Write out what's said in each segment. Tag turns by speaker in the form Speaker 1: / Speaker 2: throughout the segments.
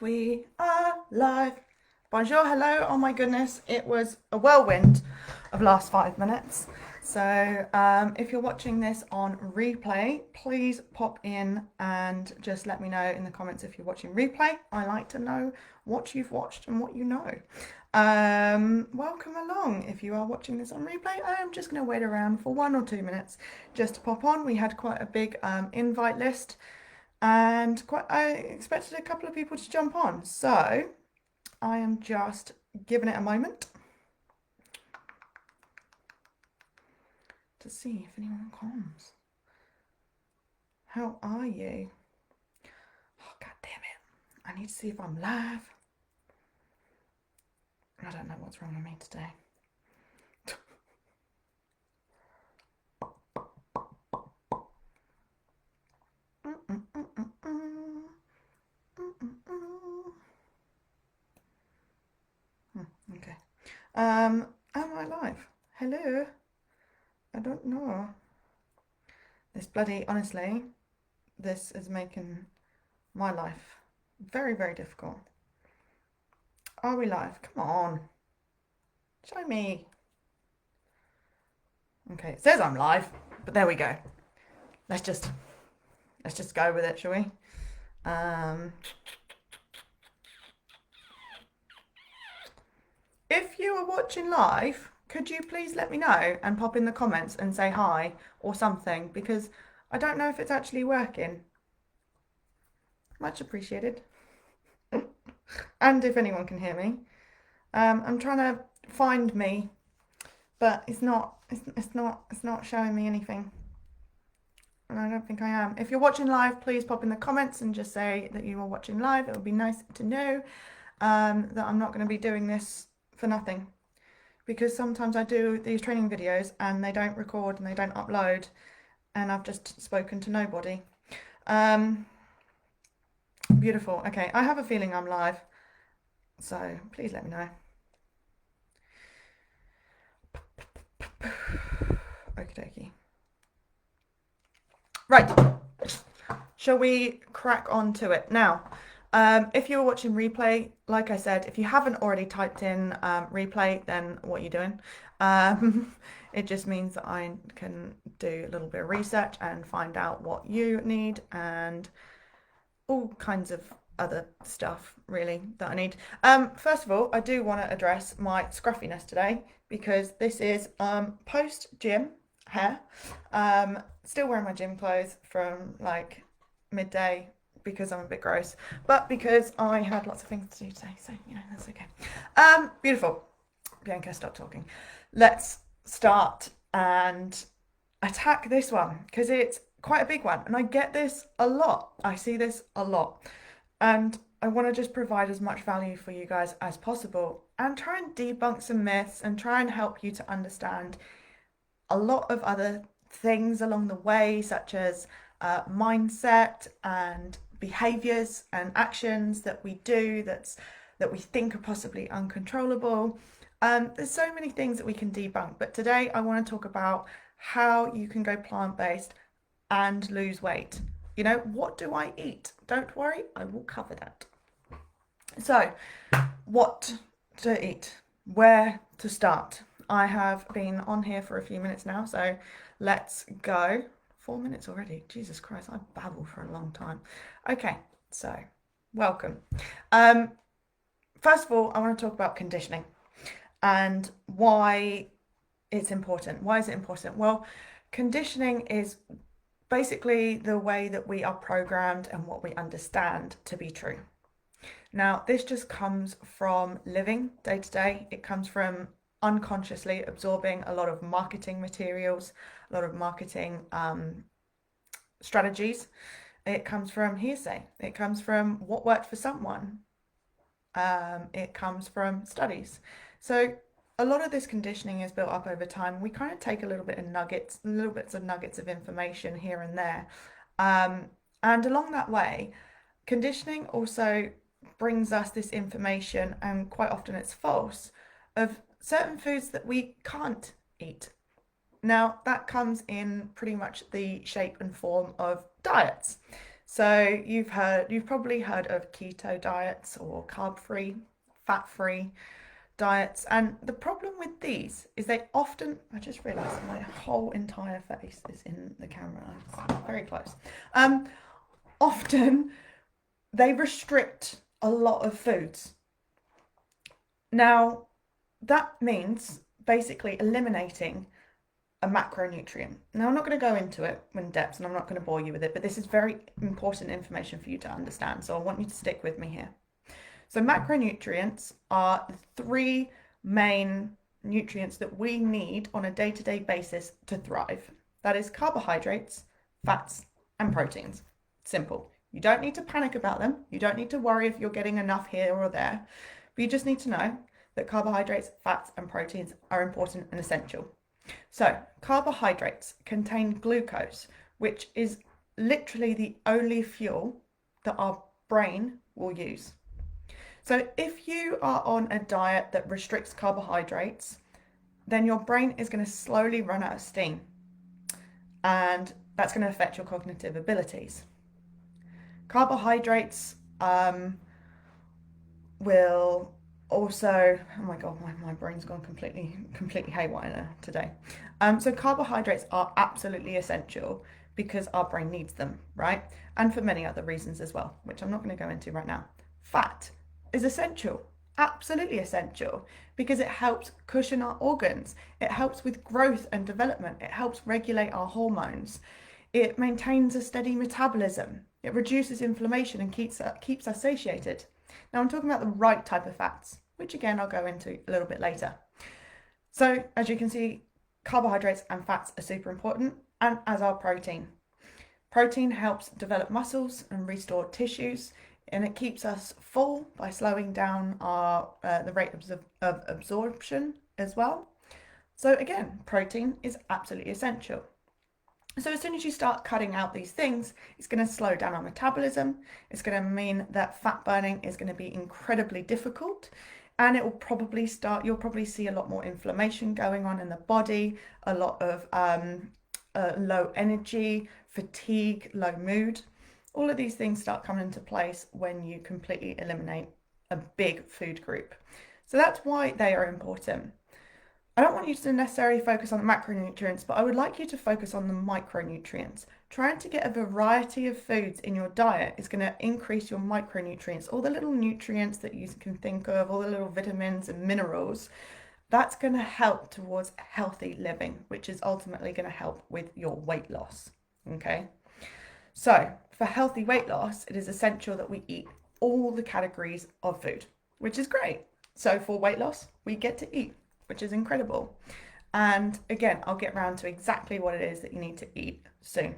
Speaker 1: We are live. Bonjour, hello. Oh my goodness, it was a whirlwind of last 5 minutes. So if you're watching this on replay, please pop in and just let me know in the comments if you're watching replay. I like to know what you've watched and what you know. Welcome along. If you are watching this on replay, I am just going to wait around for 1 or 2 minutes just to pop on. We had quite a big invite list, and I expected a couple of people to jump on, so I am just giving it a moment to see if anyone comes. How are you? Oh, god damn it. I need to see if I'm live. I don't know what's wrong with me today. Okay. Am I live? Hello? I don't know. This bloody, honestly, this is making my life very, very difficult. Are we live? Come on. Show me. Okay, it says I'm live, but there we go. Let's just go with it, shall we? If you are watching live, could you please let me know and pop in the comments and say hi or something, because I don't know if it's actually working. Much appreciated. And if anyone can hear me. I'm trying to find me, but it's not showing me anything. And I don't think I am. If you're watching live, please pop in the comments and just say that you are watching live. It would be nice to know that I'm not going to be doing this for nothing. Because sometimes I do these training videos and they don't record and they don't upload, and I've just spoken to nobody. Beautiful. Okay, I have a feeling I'm live, so please let me know. Okie dokie. Right, shall we crack on to it now? If you're watching replay, like I said, if you haven't already typed in replay, then what are you doing? It just means that I can do a little bit of research and find out what you need and all kinds of other stuff, really, that I need. First of all, I do want to address my scruffiness today, because this is post-gym hair. Still wearing my gym clothes from like midday, because I'm a bit gross, but because I had lots of things to do today, so you know, that's okay. Beautiful. Bianca, stop talking. Let's start and attack this one, because it's quite a big one, and I get this a lot. I see this a lot, and I want to just provide as much value for you guys as possible and try and debunk some myths and try and help you to understand a lot of other things along the way, such as mindset and behaviors and actions that we do that we think are possibly uncontrollable. There's so many things that we can debunk, but today I want to talk about how you can go plant-based and lose weight. You know, what do I eat? Don't worry, I will cover that. So, what to eat? Where to start? I have been on here for a few minutes now, so let's go. 4 minutes already. Jesus Christ, I babble for a long time. Okay, so welcome. First of all, I want to talk about conditioning and why it's important. Why is it important? Well, conditioning is basically the way that we are programmed and what we understand to be true. Now, this just comes from living day to day. It comes from unconsciously absorbing a lot of marketing materials, a lot of marketing strategies. It comes from hearsay. It comes from what worked for someone. It comes from studies. So a lot of this conditioning is built up over time. We kind of take a little bit of nuggets, little bits of nuggets of information here and there. And along that way, conditioning also brings us this information, and quite often it's false, of certain foods that we can't eat. Now, that comes in pretty much the shape and form of diets. So you've probably heard of keto diets or carb-free, fat-free diets. And the problem with these is they often, I just realized that my whole entire face is in the camera. It's very close. Often they restrict a lot of foods. Now, that means basically eliminating a macronutrient. Now, I'm not going to go into it in depth and I'm not going to bore you with it, but this is very important information for you to understand. So I want you to stick with me here. So, macronutrients are the three main nutrients that we need on a day to day basis to thrive. That is carbohydrates, fats, and proteins. Simple. You don't need to panic about them. You don't need to worry if you're getting enough here or there. But you just need to know that carbohydrates, fats, and proteins are important and essential. So, carbohydrates contain glucose, which is literally the only fuel that our brain will use. So, if you are on a diet that restricts carbohydrates, then your brain is going to slowly run out of steam, and that's going to affect your cognitive abilities. Carbohydrates will also, oh my god, my brain's gone completely haywire today. So carbohydrates are absolutely essential because our brain needs them, right? And for many other reasons as well, which I'm not going to go into right now. Fat is essential, absolutely essential, because it helps cushion our organs. It helps with growth and development. It helps regulate our hormones. It maintains a steady metabolism. It reduces inflammation and keeps us satiated. Now, I'm talking about the right type of fats, which again I'll go into a little bit later. So, as you can see, carbohydrates and fats are super important, and as are protein. Protein helps develop muscles and restore tissues, and it keeps us full by slowing down the rate of absorption as well. So, again, protein is absolutely essential. So as soon as you start cutting out these things, it's going to slow down our metabolism. It's going to mean that fat burning is going to be incredibly difficult, and it will probably you'll probably see a lot more inflammation going on in the body, a lot of low energy, fatigue, low mood. All of these things start coming into place when you completely eliminate a big food group. So that's why they are important. I don't want you to necessarily focus on the macronutrients, but I would like you to focus on the micronutrients. Trying to get a variety of foods in your diet is going to increase your micronutrients, all the little nutrients that you can think of, all the little vitamins and minerals. That's going to help towards healthy living, which is ultimately going to help with your weight loss. Okay? So, for healthy weight loss, it is essential that we eat all the categories of food, which is great. So, for weight loss, we get to eat, which is incredible. And again, I'll get around to exactly what it is that you need to eat soon.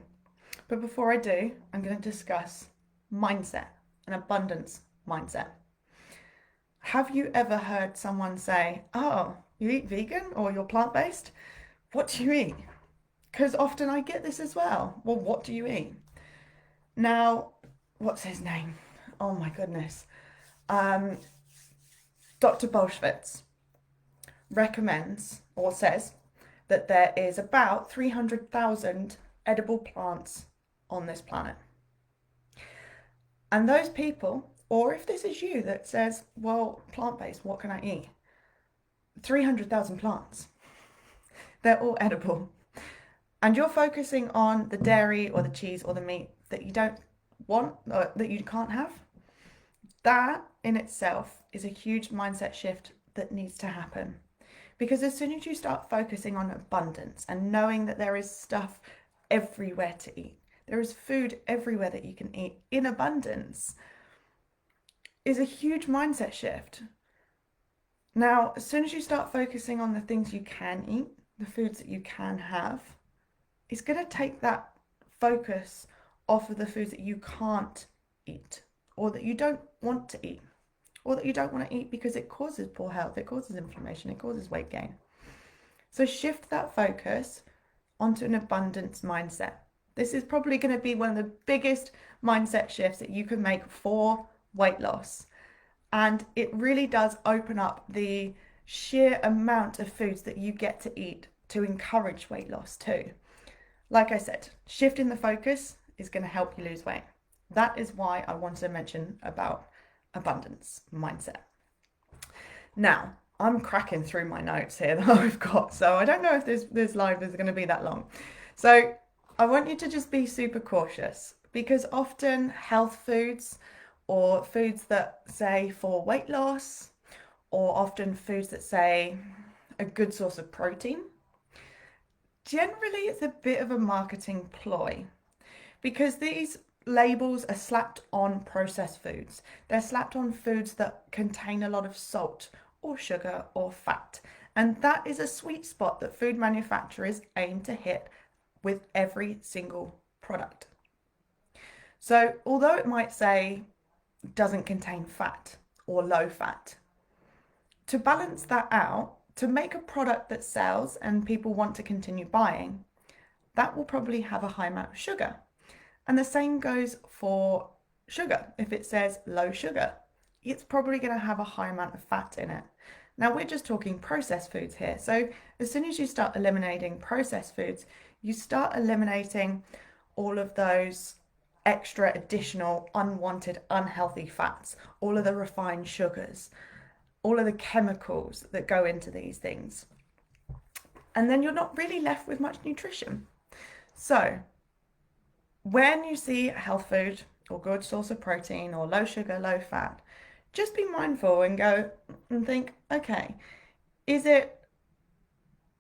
Speaker 1: But before I do, I'm going to discuss mindset, an abundance mindset. Have you ever heard someone say, oh, you eat vegan or you're plant-based? What do you eat? Because often I get this as well. Well, what do you eat? Now, what's his name? Oh my goodness. Dr. Bolshevitz recommends or says that there is about 300,000 edible plants on this planet. And those people, or if this is you that says, well, plant-based, what can I eat? 300,000 plants. They're all edible. And you're focusing on the dairy or the cheese or the meat that you don't want or that you can't have. That in itself is a huge mindset shift that needs to happen. Because as soon as you start focusing on abundance and knowing that there is stuff everywhere to eat, there is food everywhere that you can eat in abundance, is a huge mindset shift. Now, as soon as you start focusing on the things you can eat, the foods that you can have, it's going to take that focus off of the foods that you can't eat or that you don't want to eat, or that you don't want to eat because it causes poor health, it causes inflammation, it causes weight gain. So shift that focus onto an abundance mindset. This is probably going to be one of the biggest mindset shifts that you can make for weight loss. And it really does open up the sheer amount of foods that you get to eat to encourage weight loss too. Like I said, shifting the focus is going to help you lose weight. That is why I wanted to mention about abundance mindset. Now, I'm cracking through my notes here that I've got, so I don't know if this live is going to be that long. So I want you to just be super cautious because often health foods or foods that say for weight loss or often foods that say a good source of protein, generally it's a bit of a marketing ploy because these labels are slapped on processed foods. They're slapped on foods that contain a lot of salt or sugar or fat. And that is a sweet spot that food manufacturers aim to hit with every single product. So, although it might say doesn't contain fat or low fat, to balance that out, to make a product that sells and people want to continue buying, that will probably have a high amount of sugar. And the same goes for sugar. If it says low sugar, it's probably going to have a high amount of fat in it. Now, we're just talking processed foods here. So, as soon as you start eliminating processed foods, you start eliminating all of those extra, additional, unwanted, unhealthy fats, all of the refined sugars, all of the chemicals that go into these things. And then you're not really left with much nutrition. So, when you see a health food or good source of protein or low sugar, low fat, just be mindful and go and think, okay, is it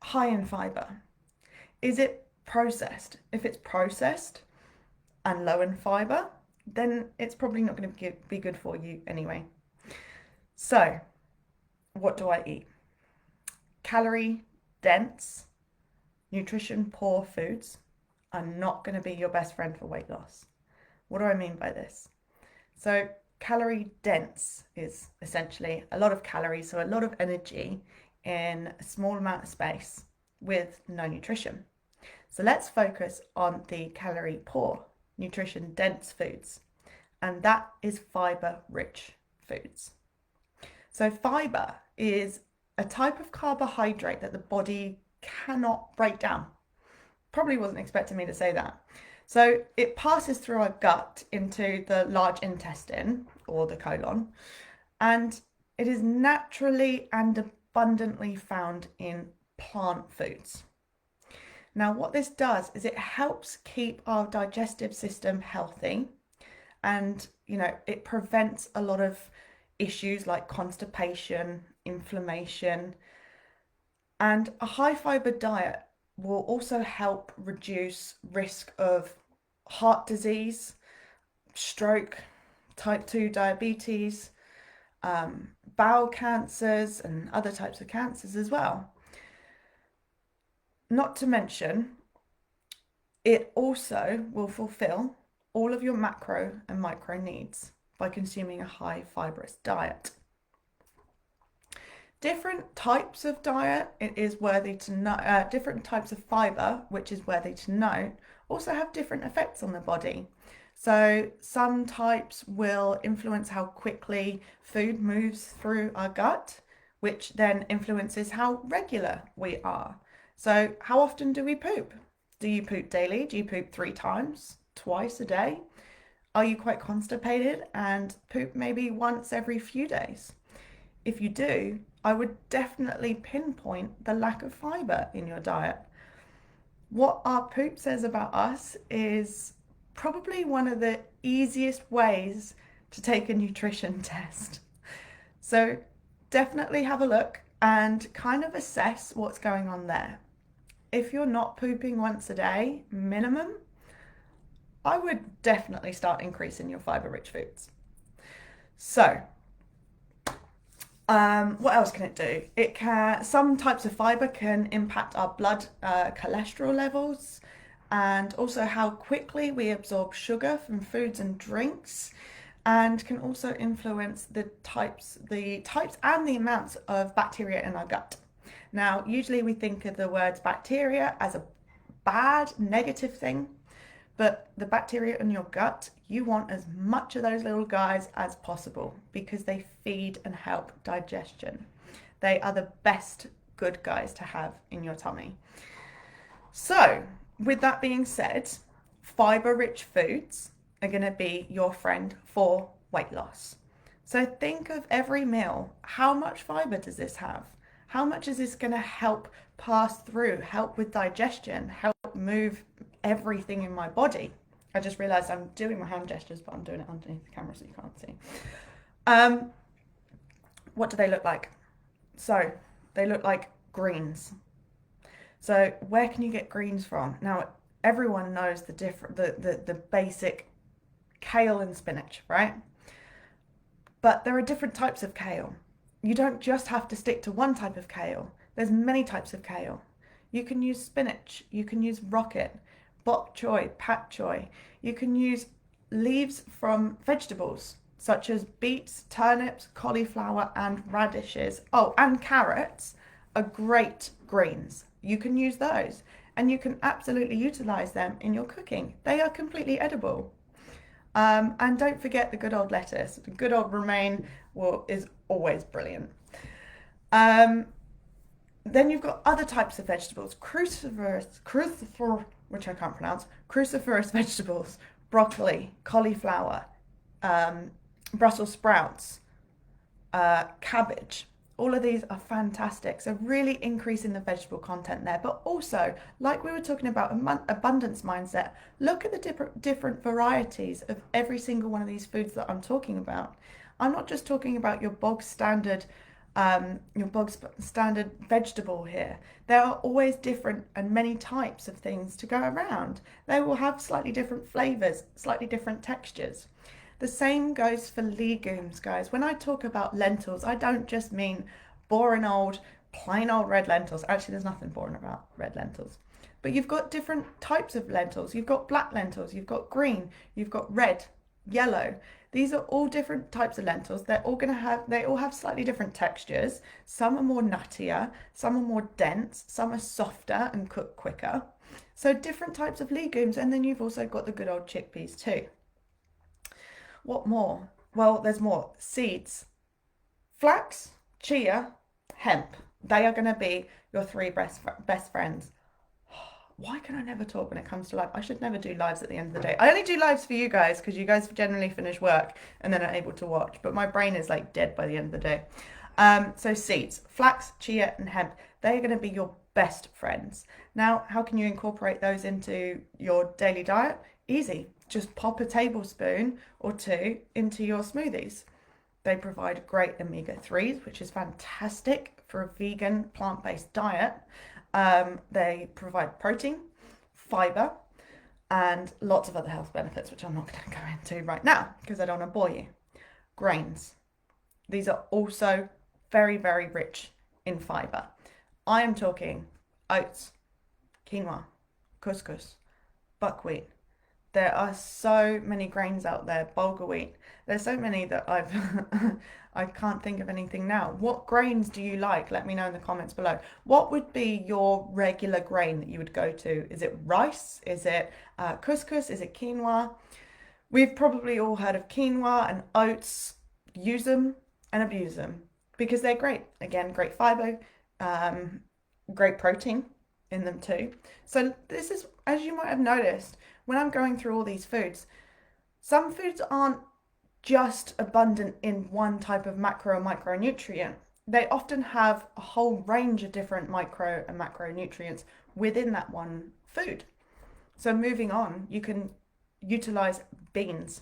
Speaker 1: high in fiber? Is it processed? If it's processed and low in fiber, then it's probably not going to be good for you anyway. So, what do I eat? Calorie dense, nutrition poor foods are not going to be your best friend for weight loss. What do I mean by this? So, calorie dense is essentially a lot of calories, so a lot of energy in a small amount of space with no nutrition. So, let's focus on the calorie poor, nutrition dense foods, and that is fiber rich foods. So, fiber is a type of carbohydrate that the body cannot break down. Probably wasn't expecting me to say that. So it passes through our gut into the large intestine or the colon, and it is naturally and abundantly found in plant foods. Now, what this does is it helps keep our digestive system healthy, and it prevents a lot of issues like constipation, inflammation, and a high fiber diet will also help reduce risk of heart disease, stroke, type 2 diabetes, bowel cancers, and other types of cancers as well. Not to mention, it also will fulfill all of your macro and micro needs by consuming a high fibrous diet. Different types of diet, it is worthy to know, different types of fiber, which is worthy to note, also have different effects on the body. So some types will influence how quickly food moves through our gut, which then influences how regular we are. So how often do we poop? Do you poop daily? Do you poop 3 times, twice a day? Are you quite constipated and poop maybe once every few days? If you do, I would definitely pinpoint the lack of fiber in your diet. What our poop says about us is probably one of the easiest ways to take a nutrition test. So definitely have a look and kind of assess what's going on there. If you're not pooping once a day, minimum, I would definitely start increasing your fiber-rich foods. So, what else can it do? Some types of fiber can impact our blood cholesterol levels and also how quickly we absorb sugar from foods and drinks, and can also influence the types and the amounts of bacteria in our gut. Now, usually we think of the words bacteria as a bad, negative thing, but the bacteria in your gut, you want as much of those little guys as possible because they feed and help digestion. They are the best good guys to have in your tummy. So, with that being said, fiber-rich foods are going to be your friend for weight loss. So think of every meal. How much fiber does this have? How much is this going to help pass through, help with digestion, help move everything in my body? I just realized I'm doing my hand gestures, but I'm doing it underneath the camera so you can't see. What do they look like? So they look like greens. So where can you get greens from? Now everyone knows the basic kale and spinach, right? But there are different types of kale. You don't just have to stick to one type of kale. There's many types of kale. You can use spinach, you can use rocket, bok choy, pak choy. You can use leaves from vegetables such as beets, turnips, cauliflower, and radishes. Oh, and carrots are great greens. You can use those and you can absolutely utilize them in your cooking. They are completely edible. And don't forget the good old lettuce. The good old romaine is always brilliant. Then you've got other types of vegetables, which I can't pronounce, cruciferous vegetables, broccoli, cauliflower, Brussels sprouts, cabbage. All of these are fantastic. So really increasing the vegetable content there. But also, like we were talking about abundance mindset, look at the different varieties of every single one of these foods that I'm talking about. I'm not just talking about your bog standard vegetable here. There are always different and many types of things to go around. They will have slightly different flavors, slightly different textures. The same goes for legumes, guys. When I talk about lentils, I don't just mean boring old, plain old red lentils. Actually, there's nothing boring about red lentils. But you've got different types of lentils. You've got black lentils, you've got green, you've got red, yellow. These are all different types of lentils. They all have slightly different textures. Some are more nuttier, some are more dense, some are softer and cook quicker. So different types of legumes, and then you've also got the good old chickpeas too. What more? Well, there's more. Seeds. Flax, chia, hemp. They are going to be your three best friends. Why can I never talk when it comes to live? I should never do lives at the end of the day. I only do lives for you guys because you guys generally finish work and then are able to watch. But my brain is like dead by the end of the day. So seeds, flax, chia, and hemp. They are going to be your best friends. Now, how can you incorporate those into your daily diet? Easy. Just pop a tablespoon or two into your smoothies. They provide great omega-3s, which is fantastic for a vegan plant-based diet. They provide protein, fiber, and lots of other health benefits, which I'm not going to go into right now because I don't want to bore you. Grains. These are also very, very rich in fiber. I am talking oats, quinoa, couscous, buckwheat. There are so many grains out there, bulgur wheat. There's so many that I can't think of anything now. What grains do you like? Let me know in the comments below. What would be your regular grain that you would go to? Is it rice? Is it couscous? Is it quinoa? We've probably all heard of quinoa and oats. Use them and abuse them because they're great. Again, great fiber, great protein in them too. So this is, as you might have noticed, when I'm going through all these foods, some foods aren't just abundant in one type of macro and micronutrient. They often have a whole range of different micro and macronutrients within that one food. So moving on, you can utilize beans.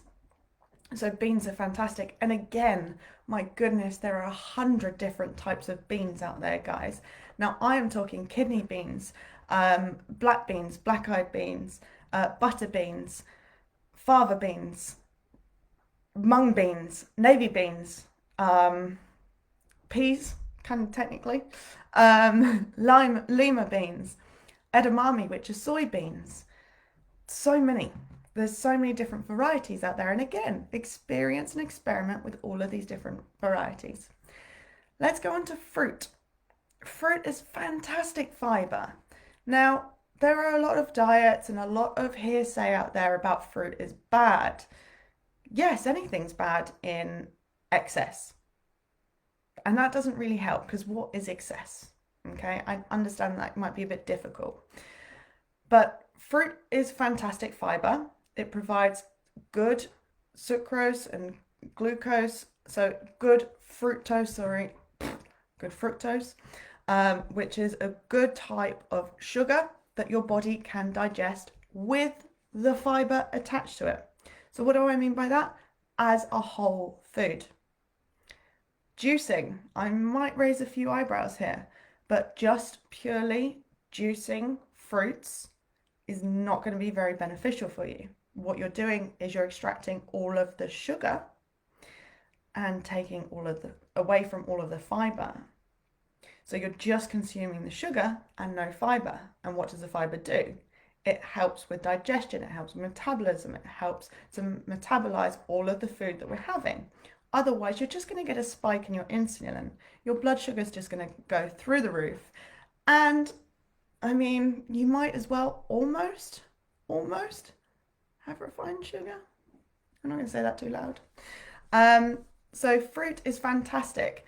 Speaker 1: So beans are fantastic. And again, my goodness, there are 100 different types of beans out there, guys. Now I am talking kidney beans, black beans, black-eyed beans, butter beans, fava beans, mung beans, navy beans, peas, kind of technically, lima beans, edamame, which are soybeans. So many. There's so many different varieties out there. And again, experience and experiment with all of these different varieties. Let's go on to fruit. Fruit is fantastic fiber. Now, there are a lot of diets and a lot of hearsay out there about fruit is bad. Yes, anything's bad in excess. And that doesn't really help because what is excess? Okay, I understand that might be a bit difficult. But fruit is fantastic fiber. It provides good sucrose and glucose, so good fructose, sorry, good fructose, which is a good type of sugar that your body can digest with the fiber attached to it. So what do I mean by that? As a whole food. Juicing, I might raise a few eyebrows here, but just purely juicing fruits is not going to be very beneficial for you. What you're doing is you're extracting all of the sugar and taking all of the away from all of the fiber. So you're just consuming the sugar and no fiber. And what does the fiber do? It helps with digestion, it helps with metabolism, it helps to metabolize all of the food that we're having. Otherwise, you're just going to get a spike in your insulin. Your blood sugar is just going to go through the roof. And I mean, you might as well almost have refined sugar. I'm not going to say that too loud. So fruit is fantastic.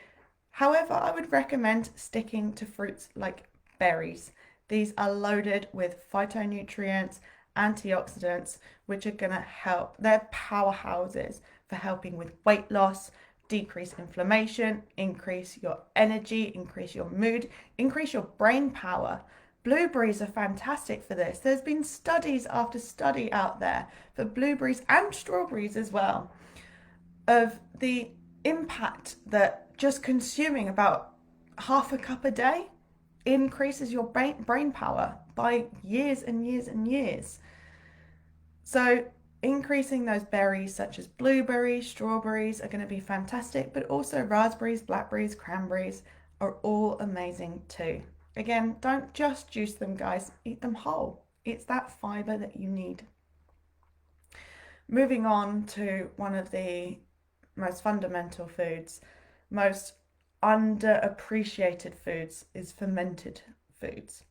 Speaker 1: However, I would recommend sticking to fruits like berries. These are loaded with phytonutrients, antioxidants, which are going to help. They're powerhouses for helping with weight loss, decrease inflammation, increase your energy, increase your mood, increase your brain power. Blueberries are fantastic for this. There's been studies after study out there for blueberries and strawberries as well of the impact that just consuming about half a cup a day increases your brain power by years and years and years. So increasing those berries such as blueberries, strawberries are going to be fantastic, but also raspberries, blackberries, cranberries are all amazing too. Again, don't just juice them, guys. Eat them whole. It's that fiber that you need. Moving on to one of the most fundamental foods, most underappreciated foods is fermented foods.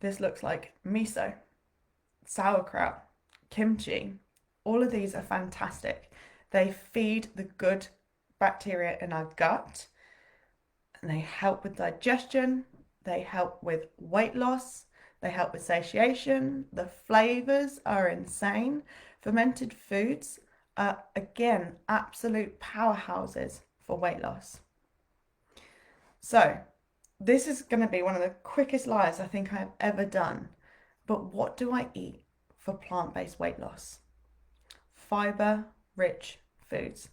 Speaker 1: This looks like miso, sauerkraut, kimchi. All of these are fantastic. They feed the good bacteria in our gut and they help with digestion, they help with weight loss, they help with satiation. The flavors are insane. Fermented foods are, again, absolute powerhouses for weight loss. So, this is going to be one of the quickest lives I think I've ever done. But what do I eat for plant-based weight loss? Fiber-rich foods.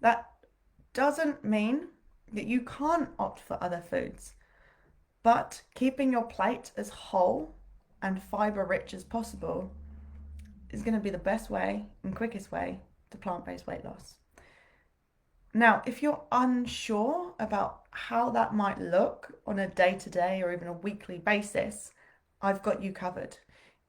Speaker 1: That doesn't mean that you can't opt for other foods, but keeping your plate as whole and fiber-rich as possible is going to be the best way and quickest way to plant-based weight loss. Now, if you're unsure about how that might look on a day-to-day or even a weekly basis, I've got you covered.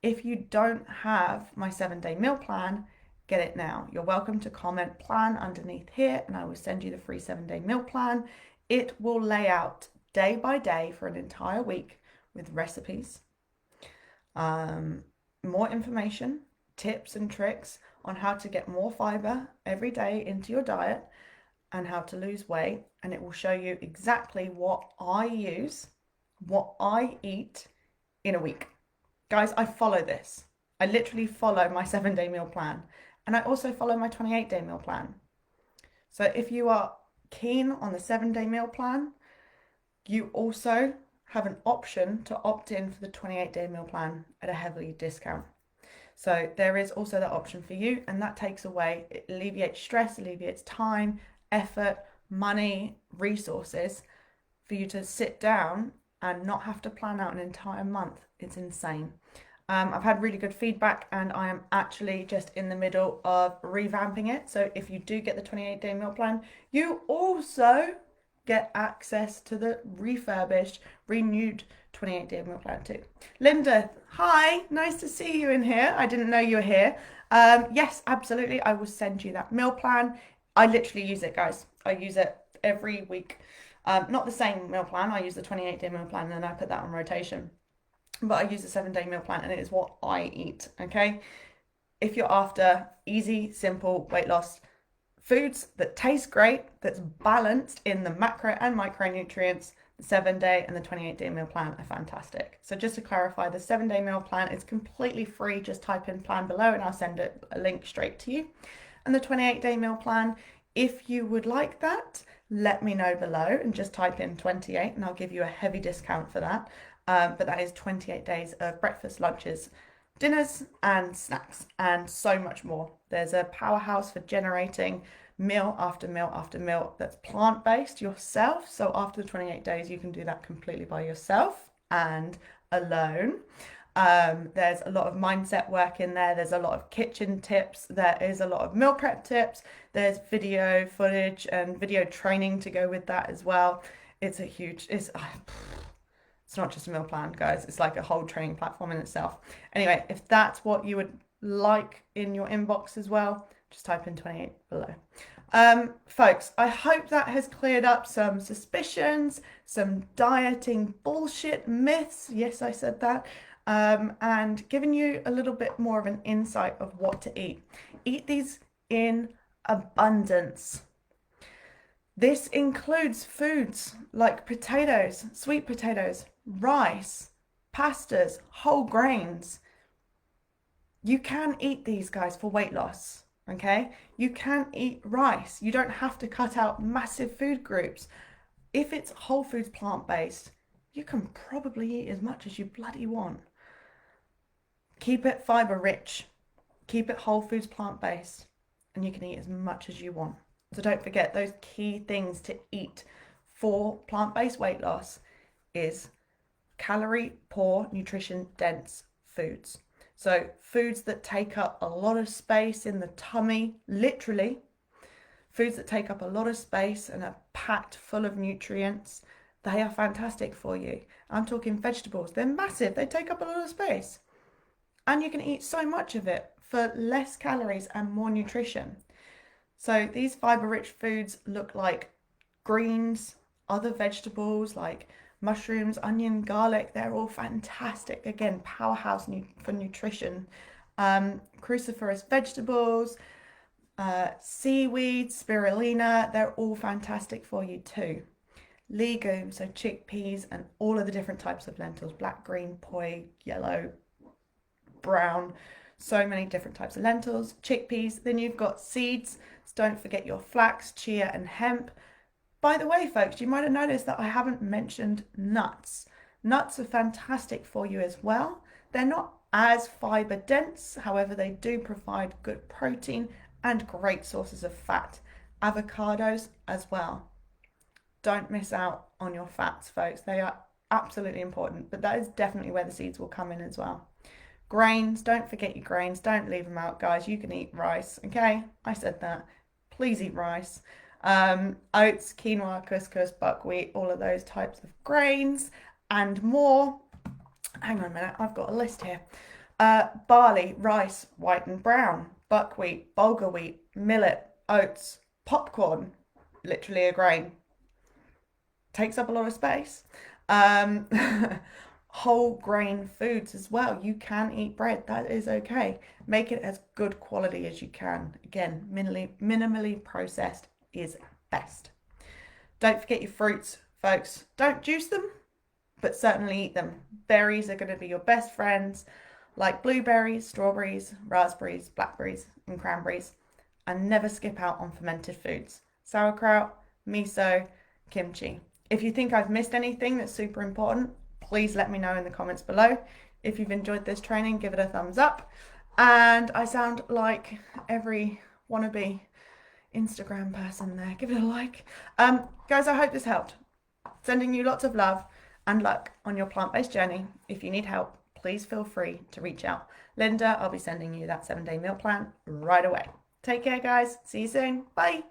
Speaker 1: If you don't have my 7-day meal plan, get it now. You're welcome to comment plan underneath here and I will send you the free 7-day meal plan. It will lay out day by day for an entire week with recipes, more information, tips and tricks on how to get more fiber every day into your diet and how to lose weight. And it will show you exactly what I use, what I eat in a week. Guys, I follow this. I literally follow my 7-day meal plan. And I also follow my 28-day meal plan. So if you are keen on the 7-day meal plan, you also have an option to opt in for the 28-day meal plan at a heavily discount. So there is also that option for you, and that takes away, it alleviates stress, alleviates time, effort, money, resources for you to sit down and not have to plan out an entire month. It's insane. I've had really good feedback and I am actually just in the middle of revamping it. So if you do get the 28-day meal plan, you also get access to the refurbished, renewed 28-day meal plan too. Linda, hi, nice to see you in here. I didn't know you were here. Yes, absolutely. I will send you that meal plan. I literally use it, guys. I use it every week. Not the same meal plan. I use the 28-day meal plan and then I put that on rotation. But I use the 7-day meal plan and it is what I eat, okay? If you're after easy, simple weight loss, foods that taste great, that's balanced in the macro and micronutrients, The 7-day and the 28-day meal plan are fantastic. So just to clarify, the 7-day meal plan is completely free. Just type in plan below and I'll send a link straight to you. And the 28-day meal plan, if you would like that, let me know below and just type in 28 and I'll give you a heavy discount for that. But that is 28 days of breakfast, lunches, dinners and snacks and so much more. There's a powerhouse for generating meal after meal after meal that's plant-based yourself. So after the 28 days, you can do that completely by yourself and alone. There's a lot of mindset work in there. There's a lot of kitchen tips. There is a lot of meal prep tips. There's video footage and video training to go with that as well. It's a huge, it's not just a meal plan, guys. It's like a whole training platform in itself. Anyway, if that's what you would like in your inbox as well, just type in 28 below. Folks, I hope that has cleared up some suspicions, some dieting bullshit myths. Yes, I said that. And given you a little bit more of an insight of what to eat. Eat these in abundance. This includes foods like potatoes, sweet potatoes, rice, pastas, whole grains. You can eat these, guys, for weight loss, okay? You can eat rice. You don't have to cut out massive food groups. If it's whole foods plant-based, you can probably eat as much as you bloody want. Keep it fiber rich. Keep it whole foods plant-based, and you can eat as much as you want. So don't forget, those key things to eat for plant-based weight loss is calorie poor, nutrition dense foods. So foods that take up a lot of space in the tummy, literally, foods that take up a lot of space and are packed full of nutrients, they are fantastic for you. I'm talking vegetables. They're massive. They take up a lot of space. And you can eat so much of it for less calories and more nutrition. So these fiber-rich foods look like greens, other vegetables like mushrooms, onion, garlic. They're all fantastic. Again, powerhouse for nutrition. Cruciferous vegetables, seaweed, spirulina, they're all fantastic for you too. Legumes, so chickpeas and all of the different types of lentils, black, green, poi, yellow, brown, so many different types of lentils, chickpeas. Then you've got seeds. So don't forget your flax, chia and hemp. By the way, folks, you might have noticed that I haven't mentioned nuts. Nuts are fantastic for you as well. They're not as fiber dense, however, they do provide good protein and great sources of fat. Avocados as well. Don't miss out on your fats, folks. They are absolutely important, but that is definitely where the seeds will come in as well. Grains, don't forget your grains. Don't leave them out, guys. You can eat rice, okay? I said that. Please eat rice. Oats, quinoa, couscous, buckwheat, all of those types of grains and more. Hang on a minute, I've got a list here. Barley, rice, white and brown, buckwheat, bulgur wheat, millet, oats, popcorn, literally a grain. Takes up a lot of space. Whole grain foods as well. You can eat bread, that is okay. Make it as good quality as you can. Again, minimally processed is best. Don't forget your fruits, folks. Don't juice them, but certainly eat them. Berries are going to be your best friends, like blueberries, strawberries, raspberries, blackberries and cranberries. And never skip out on fermented foods. Sauerkraut, miso, kimchi. If you think I've missed anything that's super important, please let me know in the comments below. If you've enjoyed this training, give it a thumbs up. And I sound like every wannabe Instagram person there. Give it a like. Guys, I hope this helped. Sending you lots of love and luck on your plant-based journey. If you need help, please feel free to reach out. Linda, I'll be sending you that 7-day meal plan right away. Take care, guys. See you soon. Bye.